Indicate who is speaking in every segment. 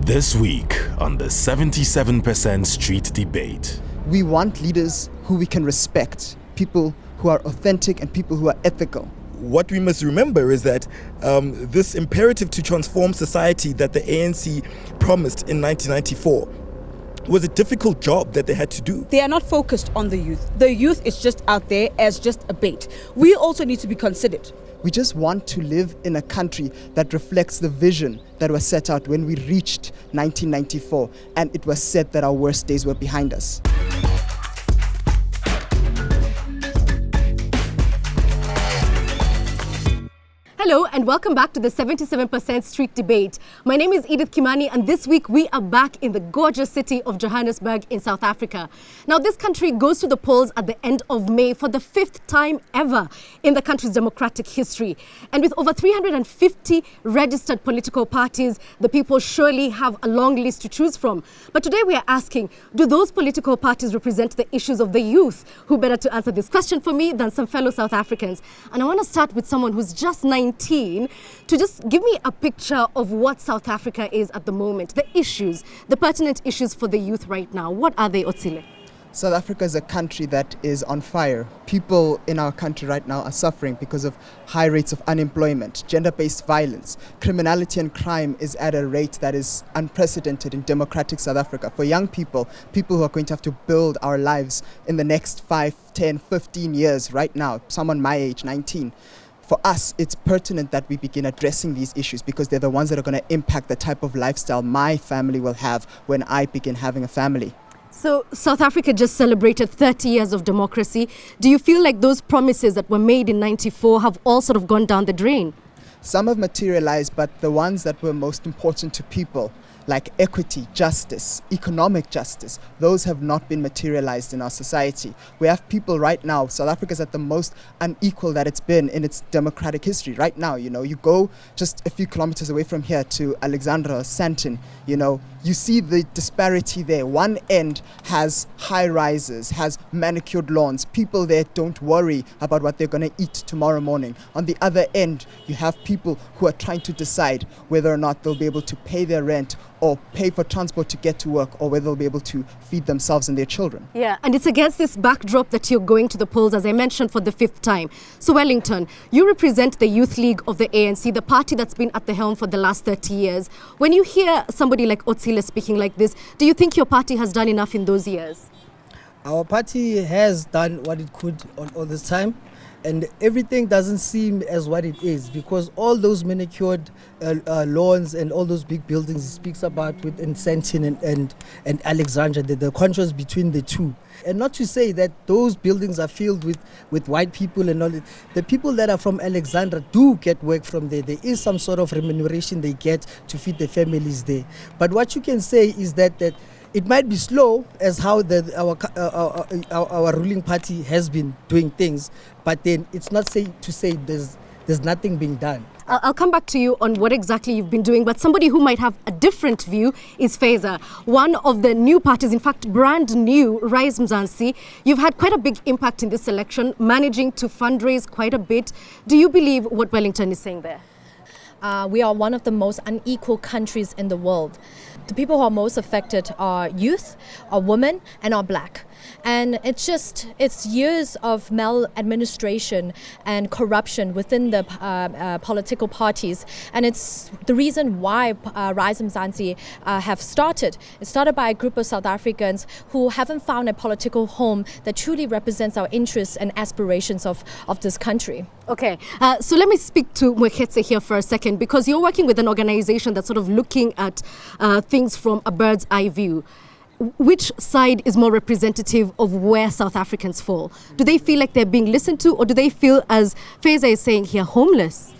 Speaker 1: This week on the 77% Street Debate.
Speaker 2: We want leaders who we can respect, people who are authentic and people who are ethical.
Speaker 3: What we must remember is that this imperative to transform society that the ANC promised in 1994 was a difficult job that they had to do.
Speaker 4: They are not focused on the youth. The youth is just out there as just a bait. We also need to be considered.
Speaker 2: We just want to live in a country that reflects the vision that was set out when we reached 1994, and it was said that our worst days were behind us.
Speaker 5: Hello and welcome back to the 77% Street Debate. My name is Edith Kimani and this week we are back in the gorgeous city of Johannesburg in South Africa. Now this country goes to the polls at the end of May for the 5th time ever in the country's democratic history. And with over 350 registered political parties, the people surely have a long list to choose from. But today we are asking, do those political parties represent the issues of the youth? Who better to answer this question for me than some fellow South Africans? And I want to start with someone who's just 19 to just give me a picture of what South Africa is at the moment, the issues, the pertinent issues for the youth right now. What are they, Otsile?
Speaker 2: South Africa is a country that is on fire. People in our country right now are suffering because of high rates of unemployment, gender-based violence. Criminality and crime is at a rate that is unprecedented in democratic South Africa. For young people, people who are going to have to build our lives in the next 5, 10, 15 years right now, someone my age, 19. For us, it's pertinent that we begin addressing these issues because they're the ones that are going to impact the type of lifestyle my family will have when I begin having a family.
Speaker 5: So South Africa just celebrated 30 years of democracy. Do you feel like those promises that were made in 94 have all sort of gone down the drain?
Speaker 2: Some have materialized, but the ones that were most important to people, like equity, justice, economic justice, those have not been materialized in our society. We have people right now, South Africa is at the most unequal that it's been in its democratic history. Right now, you go just a few kilometers away from here to Alexandra or Sandton, you see the disparity there. One end has high rises, has manicured lawns. People there don't worry about what they're going to eat tomorrow morning. On the other end, you have people who are trying to decide whether or not they'll be able to pay their rent or pay for transport to get to work, or whether they'll be able to feed themselves and their children.
Speaker 5: Yeah, and it's against this backdrop that you're going to the polls, as I mentioned, for the 5th time. So Wellington, you represent the Youth League of the ANC, the party that's been at the helm for the last 30 years. When you hear somebody like Otsile speaking like this, do you think your party has done enough in those years?
Speaker 6: Our party has done what it could all this time. And everything doesn't seem as what it is because all those manicured lawns and all those big buildings he speaks about within Sandton and Alexandra, the contrast between the two. And not to say that those buildings are filled with white people and all that. The people that are from Alexandra do get work from there. There is some sort of remuneration they get to feed their families there. But what you can say is that it might be slow as how our ruling party has been doing things, but then it's not to say there's nothing being done.
Speaker 5: I'll come back to you on what exactly you've been doing, but somebody who might have a different view is Feza, one of the new parties, in fact, brand new, Rise Mzansi. You've had quite a big impact in this election, managing to fundraise quite a bit. Do you believe what Wellington is saying there?
Speaker 7: We are one of the most unequal countries in the world. The people who are most affected are youth, are women, and are black. And it's years of maladministration and corruption within the political parties. And it's the reason why Rise Mzansi have started. It started by a group of South Africans who haven't found a political home that truly represents our interests and aspirations of this country.
Speaker 5: Okay, so let me speak to Mweketse here for a second, because you're working with an organization that's sort of looking at things from a bird's eye view. Which side is more representative of where South Africans fall? Do they feel like they're being listened to, or do they feel, as Feza is saying here, homeless?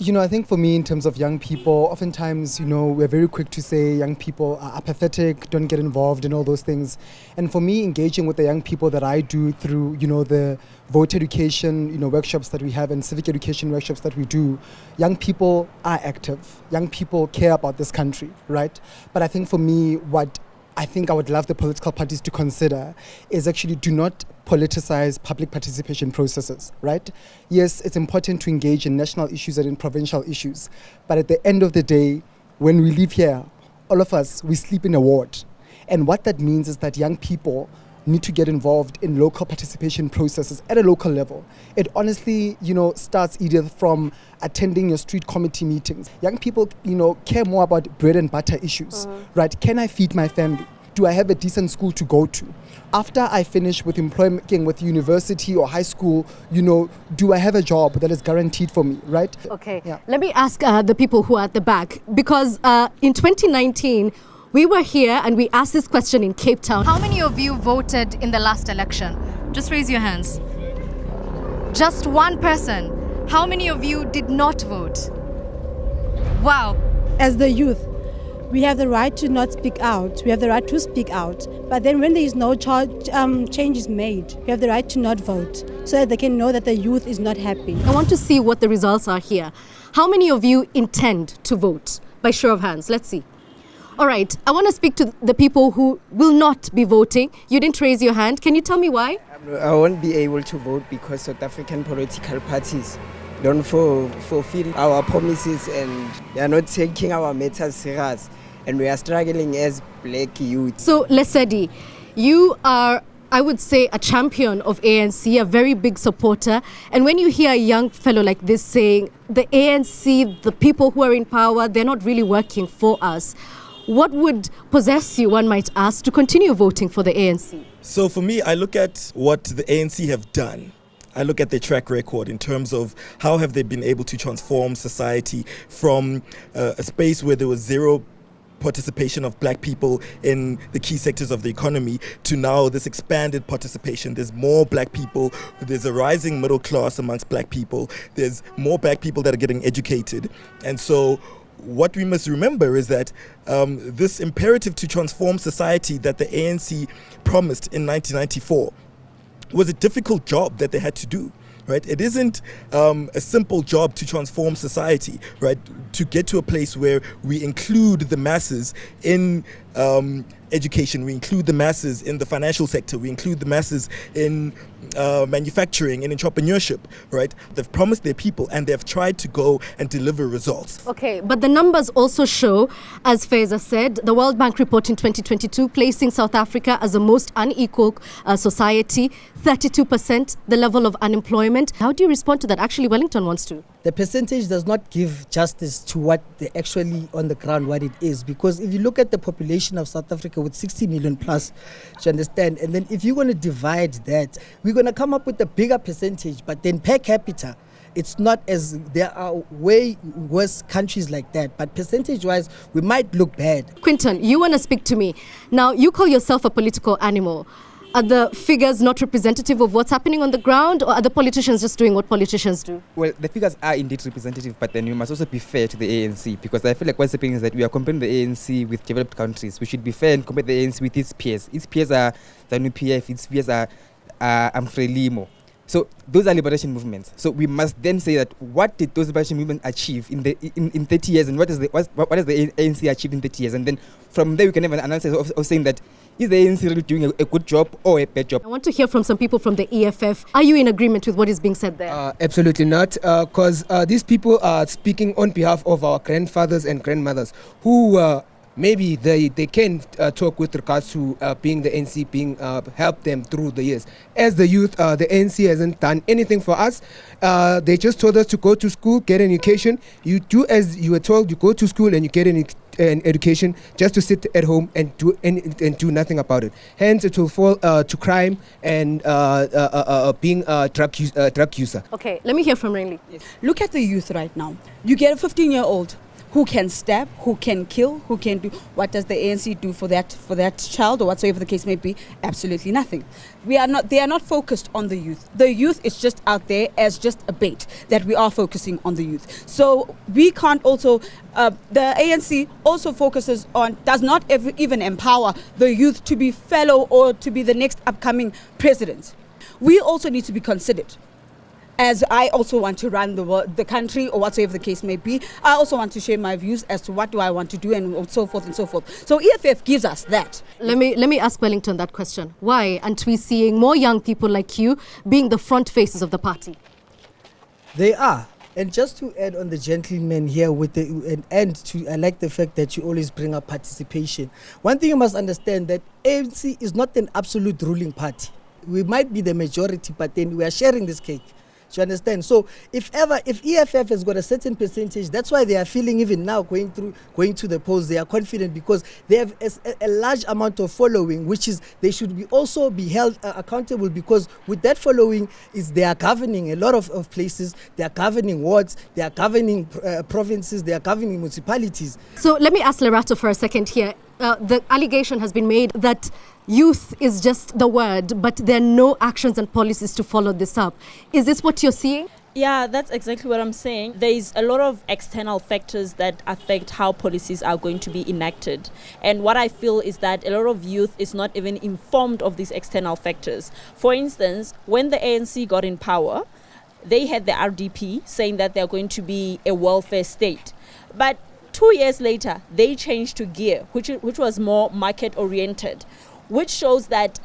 Speaker 8: I think for me, in terms of young people, oftentimes, we're very quick to say young people are apathetic, don't get involved in all those things. And for me, engaging with the young people that I do through, the voter education, workshops that we have and civic education workshops that we do, young people are active. Young people care about this country, right? But I think for me, what I think I would love the political parties to consider is actually do not politicize public participation processes, right? Yes, it's important to engage in national issues and in provincial issues, but at the end of the day, when we leave here, all of us, we sleep in a ward. And what that means is that young people need to get involved in local participation processes at a local level. It honestly, starts either from attending your street committee meetings. Young people, care more about bread and butter issues, right? Can I feed my family? Do I have a decent school to go to? After I finish with employment with university or high school, do I have a job that is guaranteed for me, right?
Speaker 5: Okay,
Speaker 8: Yeah.
Speaker 5: let me ask the people who are at the back, because in 2019, we were here and we asked this question in Cape Town. How many of you voted in the last election? Just raise your hands. Just one person. How many of you did not vote? Wow.
Speaker 9: As the youth, we have the right to not speak out. We have the right to speak out. But then when there is no change is made, we have the right to not vote so that they can know that the youth is not happy.
Speaker 5: I want to see what the results are here. How many of you intend to vote? By show of hands, let's see. All right, I want to speak to the people who will not be voting. You didn't raise your hand. Can you tell me why?
Speaker 10: I won't be able to vote because South African political parties don't fulfill our promises and they are not taking our matters serious. And we are struggling as black youth.
Speaker 5: So, Lesedi, you are, I would say, a champion of ANC, a very big supporter. And when you hear a young fellow like this saying, the ANC, the people who are in power, they're not really working for us, what would possess you, one might ask, to continue voting for the ANC?
Speaker 3: So for me, I look at what the ANC have done. I look at their track record in terms of how have they been able to transform society from a space where there was zero participation of black people in the key sectors of the economy to now this expanded participation. There's more black people, there's a rising middle class amongst black people, there's more black people that are getting educated. And so what we must remember is that this imperative to transform society that the ANC promised in 1994 was a difficult job that they had to do. Right? It isn't a simple job to transform society, right? To get to a place where we include the masses in education, we include the masses in the financial sector, we include the masses in manufacturing and entrepreneurship, right? They've promised their people and they've tried to go and deliver results.
Speaker 5: Okay, but the numbers also show, as Faiza said, the World Bank report in 2022 placing South Africa as the most unequal society, 32% the level of unemployment. How do you respond to that? Actually, Wellington wants to.
Speaker 6: The percentage does not give justice to what they actually on the ground, what it is. Because if you look at the population of South Africa with 60 million plus, you understand, and then if you're going to divide that, we're going to come up with a bigger percentage, but then per capita, it's not as, there are way worse countries like that, but percentage-wise, we might look bad.
Speaker 5: Quinton, you want to speak to me. Now, you call yourself a political animal. Are the figures not representative of what's happening on the ground, or are the politicians just doing what politicians do?
Speaker 11: Well, the figures are indeed representative, but then we must also be fair to the ANC, because I feel like what's happening is that we are comparing the ANC with developed countries. We should be fair and compare the ANC with its peers. Its peers are ZANU-PF, its peers are Frelimo. So those are liberation movements. So we must then say that what did those liberation movements achieve in 30 years, and what has the ANC achieved in 30 years? And then from there we can have an analysis of saying that is the ANC really doing a good job or a bad job?
Speaker 5: I want to hear from some people from the EFF. Are you in agreement with what is being said there?
Speaker 12: Absolutely not, because these people are speaking on behalf of our grandfathers and grandmothers who maybe they can talk with regards to being the ANC, being help them through the years. As the youth, the ANC hasn't done anything for us. They just told us to go to school, get an education. You do as you were told. You go to school and you get an education, just to sit at home and do nothing about it. Hence, it will fall to crime and being a drug user.
Speaker 5: Okay, let me hear from Renly.
Speaker 4: Yes. Look at the youth right now. You get a 15-year-old who can stab, who can kill, who can do. What does the ANC do for that child or whatsoever the case may be? Absolutely nothing. They are not focused on the youth. The youth is just out there as just a bait that we are focusing on the youth. So we can't also, the ANC also focuses on, does not even empower the youth to be fellow or to be the next upcoming president. We also need to be considered. As I also want to run the country or whatsoever the case may be, I also want to share my views as to what do I want to do and so forth and so forth. So EFF gives us that.
Speaker 5: Let me ask Wellington that question. Why aren't we seeing more young people like you being the front faces of the party?
Speaker 6: They are, And just to add on the gentleman here I like the fact that you always bring up participation. One thing you must understand that ANC is not an absolute ruling party. We might be the majority, but then we are sharing this cake. Do you understand? So if EFF has got a certain percentage, that's why they are feeling even now going to the polls, they are confident because they have a large amount of following, which is they should also be held accountable, because with that following they are governing a lot of places, they are governing wards, they are governing provinces, they are governing municipalities.
Speaker 5: So let me ask Lerato for a second here. The allegation has been made that youth is just the word, but there are no actions and policies to follow this up. Is this what you're seeing?
Speaker 13: Yeah, that's exactly what I'm saying. There's a lot of external factors that affect how policies are going to be enacted. And what I feel is that a lot of youth is not even informed of these external factors. For instance, when the ANC got in power, they had the RDP saying that they're going to be a welfare state. But 2 years later, they changed to gear, which was more market-oriented, which shows that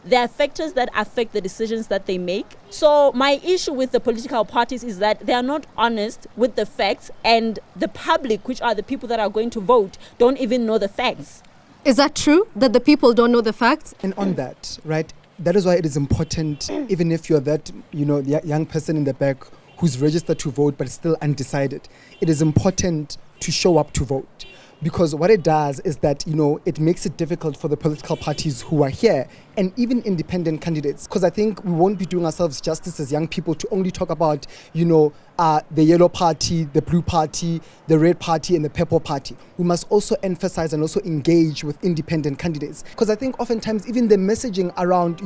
Speaker 13: there are factors that affect the decisions that they make. So my issue with the political parties is that they are not honest with the facts, and the public, which are the people that are going to vote, don't even know the facts.
Speaker 5: Is that true, that the people don't know the facts?
Speaker 8: And on that, right, that is why it is important, even if you're that, young person in the back who's registered to vote but still undecided, it is important to show up to vote. Because what it does is that, it makes it difficult for the political parties who are here and even independent candidates. Because I think we won't be doing ourselves justice as young people to only talk about, the yellow party, the blue party, the red party, and the purple party. We must also emphasize and also engage with independent candidates. Because I think oftentimes even the messaging around,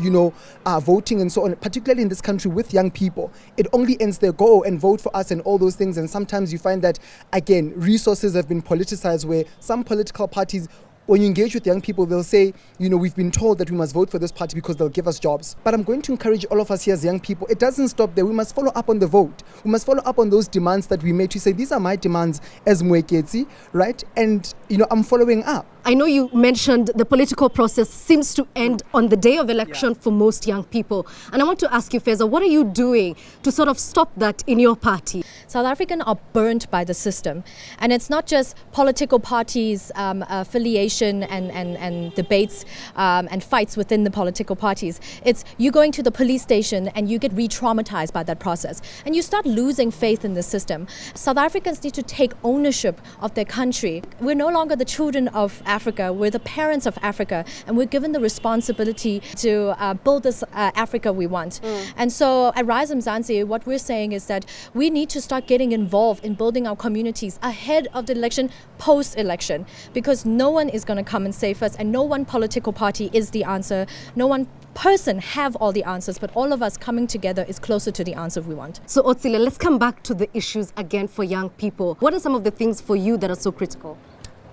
Speaker 8: voting and so on, particularly in this country with young people, it only ends there, go and vote for us and all those things. And sometimes you find that, again, resources have been politicized, where some political parties, when you engage with young people, they'll say, we've been told that we must vote for this party because they'll give us jobs. But I'm going to encourage all of us here as young people, it doesn't stop there. We must follow up on the vote. We must follow up on those demands that we made. To say, these are my demands as Mweketsi, right? And, I'm following up.
Speaker 5: I know you mentioned the political process seems to end on the day of election for most young people. And I want to ask you, Feza, what are you doing to sort of stop that in your party?
Speaker 7: South Africans are burnt by the system. And it's not just political parties' affiliation and debates and fights within the political parties. It's you going to the police station and you get re-traumatized by that process. And you start losing faith in the system. South Africans need to take ownership of their country. We're no longer the children of Africa, we're the parents of Africa, and we're given the responsibility to build this Africa we want. And so at Rise Mzansi, what we're saying is that we need to start getting involved in building our communities ahead of the election, post-election, because no one is going to come and save us, and no one political party is the answer. No one person have all the answers, but all of us coming together is closer to the answer we want.
Speaker 5: So Otsile, let's come back to the issues again for young people. What are some of the things for you that are so critical?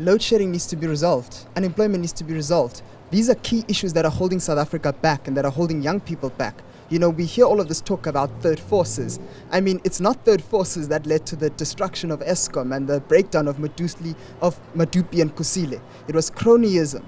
Speaker 2: Load shedding needs to be resolved. Unemployment needs to be resolved. These are key issues that are holding South Africa back and that are holding young people back. We hear all of this talk about third forces. I mean, it's not third forces that led to the destruction of Eskom and the breakdown of Madupi and Kusile. It was cronyism.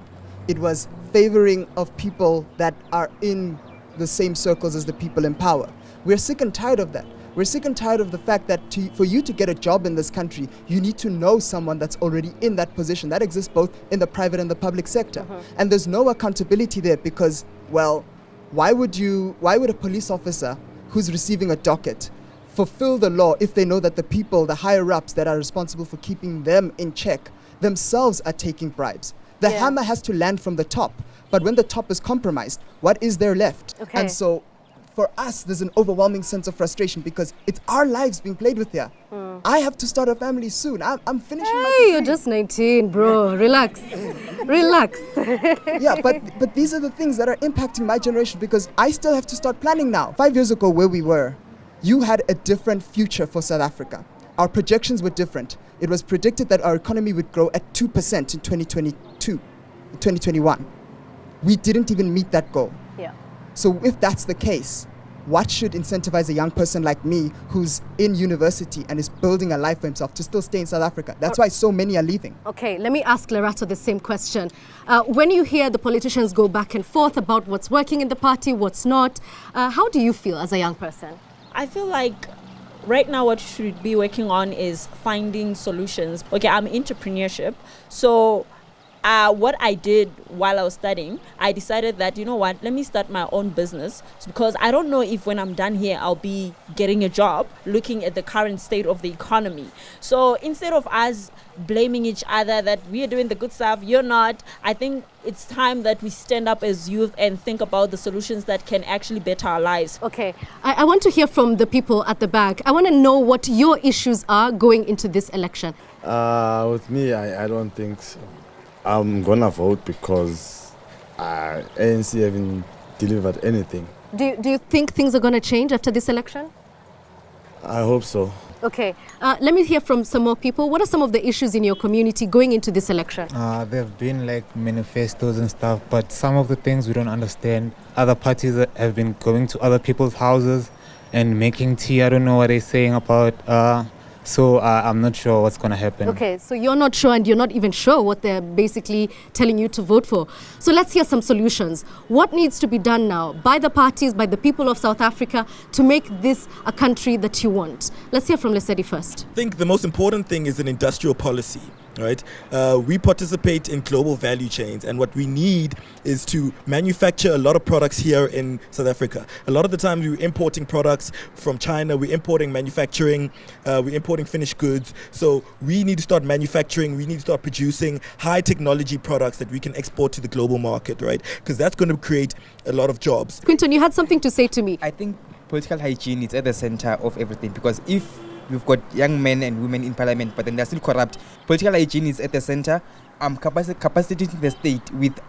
Speaker 2: It was favoring of people that are in the same circles as the people in power. We're sick and tired of that. We're sick and tired of the fact that for you to get a job in this country, you need to know someone that's already in that position. That exists both in the private and the public sector. And there's no accountability there because, well, why would a police officer who's receiving a docket fulfill the law if they know that the people, the higher ups that are responsible for keeping them in check, themselves are taking bribes? The hammer has to land from the top. But when the top is compromised, what is there left?
Speaker 5: Okay.
Speaker 2: And so for us, there's an overwhelming sense of frustration because it's our lives being played with here. I have to start a family soon. I'm finishing my degree.
Speaker 5: You're just 19, bro. Relax. Relax.
Speaker 2: Yeah, but these are the things that are impacting my generation because I still have to start planning now. 5 years ago, where we were, you had a different future for South Africa. Our projections were different. It was predicted that our economy would grow at 2% in 2021. We didn't even meet that goal.
Speaker 5: Yeah.
Speaker 2: So if that's the case, what should incentivize a young person like me who's in university and is building a life for himself to still stay in South Africa? That's why so many are leaving.
Speaker 5: Okay, let me ask Lerato the same question. When you hear the politicians go back and forth about what's working in the party, what's not, how do you feel as a young person?
Speaker 13: I feel like right now what you should be working on is finding solutions. Okay, I'm entrepreneurship. So what I did while I was studying, I decided that, you know what, let me start my own business, because I don't know if when I'm done here I'll be getting a job looking at the current state of the economy. So instead of us blaming each other that we are doing the good stuff, you're not, I think it's time that we stand up as youth and think about the solutions that can actually better our lives.
Speaker 5: Okay, I want to hear from the people at the back. I want to know what your issues are going into this election.
Speaker 14: With me, I don't think so. I'm gonna vote because ANC haven't delivered anything.
Speaker 5: Do you think things are going to change after this election?
Speaker 14: I hope so.
Speaker 5: Okay, let me hear from some more people. What are some of the issues in your community going into this election?
Speaker 15: There have been like manifestos and stuff, but some of the things we don't understand. Other parties have been going to other people's houses and making tea. I don't know what they're saying about. So I'm not sure what's going to happen.
Speaker 5: Okay, so you're not sure and you're not even sure what they're basically telling you to vote for. So let's hear some solutions. What needs to be done now by the parties, by the people of South Africa to make this a country that you want? Let's hear from Lesedi first.
Speaker 3: I think the most important thing is an industrial policy. Right, we participate in global value chains, and what we need is to manufacture a lot of products here in South Africa. A lot of the time we're importing products from China, we're importing manufacturing, we're importing finished goods. So we need to start manufacturing, we need to start producing high technology products that we can export to the global market, right? Because that's going to create a lot of jobs.
Speaker 5: Quinton, you had something to say to me.
Speaker 11: I think political hygiene is at the center of everything, because if we've got young men and women in parliament, but then they're still corrupt, political hygiene is at the center. Capacitating the state with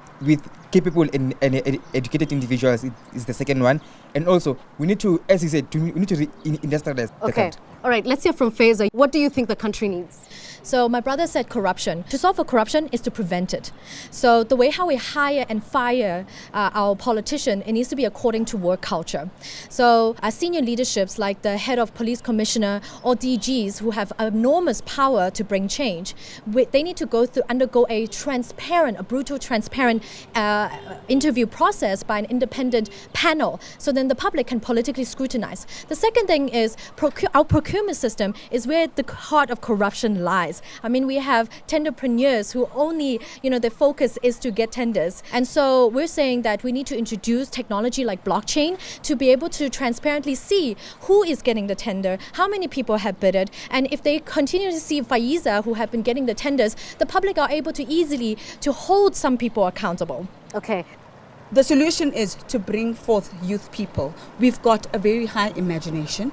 Speaker 11: capable and educated individuals is the second one. And also, we need to, as you said, we need to industrialize the country.
Speaker 5: All right, let's hear from Faiza. What do you think the country needs?
Speaker 7: So my brother said corruption. To solve for corruption is to prevent it. So the way how we hire and fire our politician, it needs to be according to work culture. So our senior leaderships like the head of police commissioner or DGs who have enormous power to bring change, they need to undergo a brutal transparent interview process by an independent panel, so then the public can politically scrutinize. The second thing is our procurement system is where the heart of corruption lies. I mean, we have tenderpreneurs who only, their focus is to get tenders. And so we're saying that we need to introduce technology like blockchain to be able to transparently see who is getting the tender, how many people have bidded, and if they continue to see Faiza who have been getting the tenders, the public are able to easily to hold some people accountable.
Speaker 5: Okay.
Speaker 4: The solution is to bring forth youth people. We've got a very high imagination.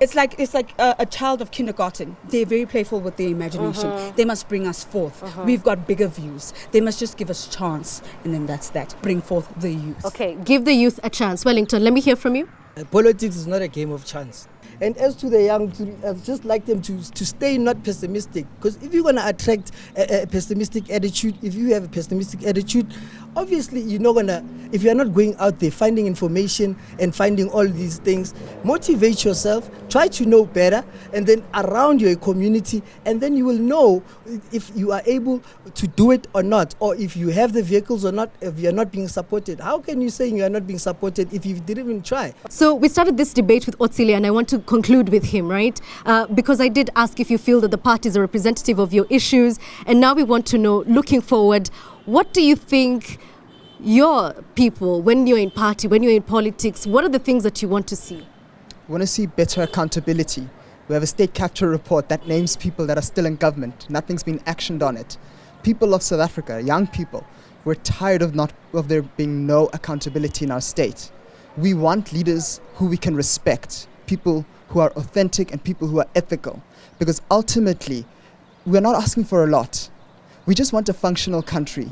Speaker 4: It's like a child of kindergarten. They're very playful with their imagination. They must bring us forth. We've got bigger views. They must just give us a chance, and then that's that. Bring forth the youth.
Speaker 5: Okay, give the youth a chance. Wellington, let me hear from you.
Speaker 6: Politics is not a game of chance. And as to the young, I'd just like them to stay not pessimistic. Because if you're going to attract a pessimistic attitude, if you have a pessimistic attitude, obviously you're not going to, if you're not going out there finding information and finding all these things, motivate yourself, try to know better, and then around your community, and then you will know if you are able to do it or not, or if you have the vehicles or not, if you're not being supported. How can you say you are not being supported if you didn't even try?
Speaker 5: So we started this debate with Otsilia, and I want to conclude with him, right? Because I did ask if you feel that the party is a representative of your issues, and now we want to know, looking forward, what do you think your people, when you're in party, when you're in politics, what are the things that you want to see?
Speaker 2: We want to see better accountability. We have a state capture report that names people that are still in government. Nothing's been actioned on it. People of South Africa, young people, we're tired of there being no accountability in our state. We want leaders who we can respect, people who are authentic and people who are ethical. Because ultimately, we're not asking for a lot. We just want a functional country.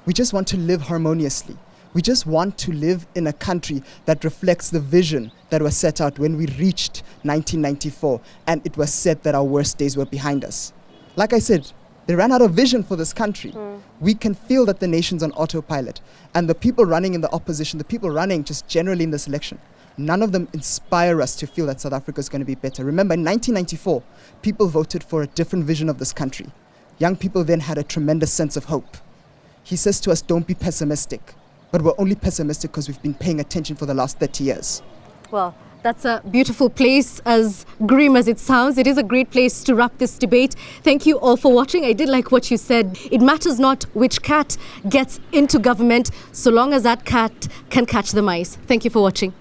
Speaker 2: We just want to live harmoniously. We just want to live in a country that reflects the vision that was set out when we reached 1994, and it was said that our worst days were behind us. Like I said, they ran out of vision for this country. We can feel that the nation's on autopilot. And the people running in the opposition, the people running just generally in this election, none of them inspire us to feel that South Africa is going to be better. Remember, in 1994, people voted for a different vision of this country. Young people then had a tremendous sense of hope. He says to us, don't be pessimistic. But we're only pessimistic because we've been paying attention for the last 30 years.
Speaker 5: Well, That's a beautiful place, as grim as it sounds. It is a great place to wrap this debate. Thank you all for watching. I did like what you said. It matters not which cat gets into government, so long as that cat can catch the mice. Thank you for watching.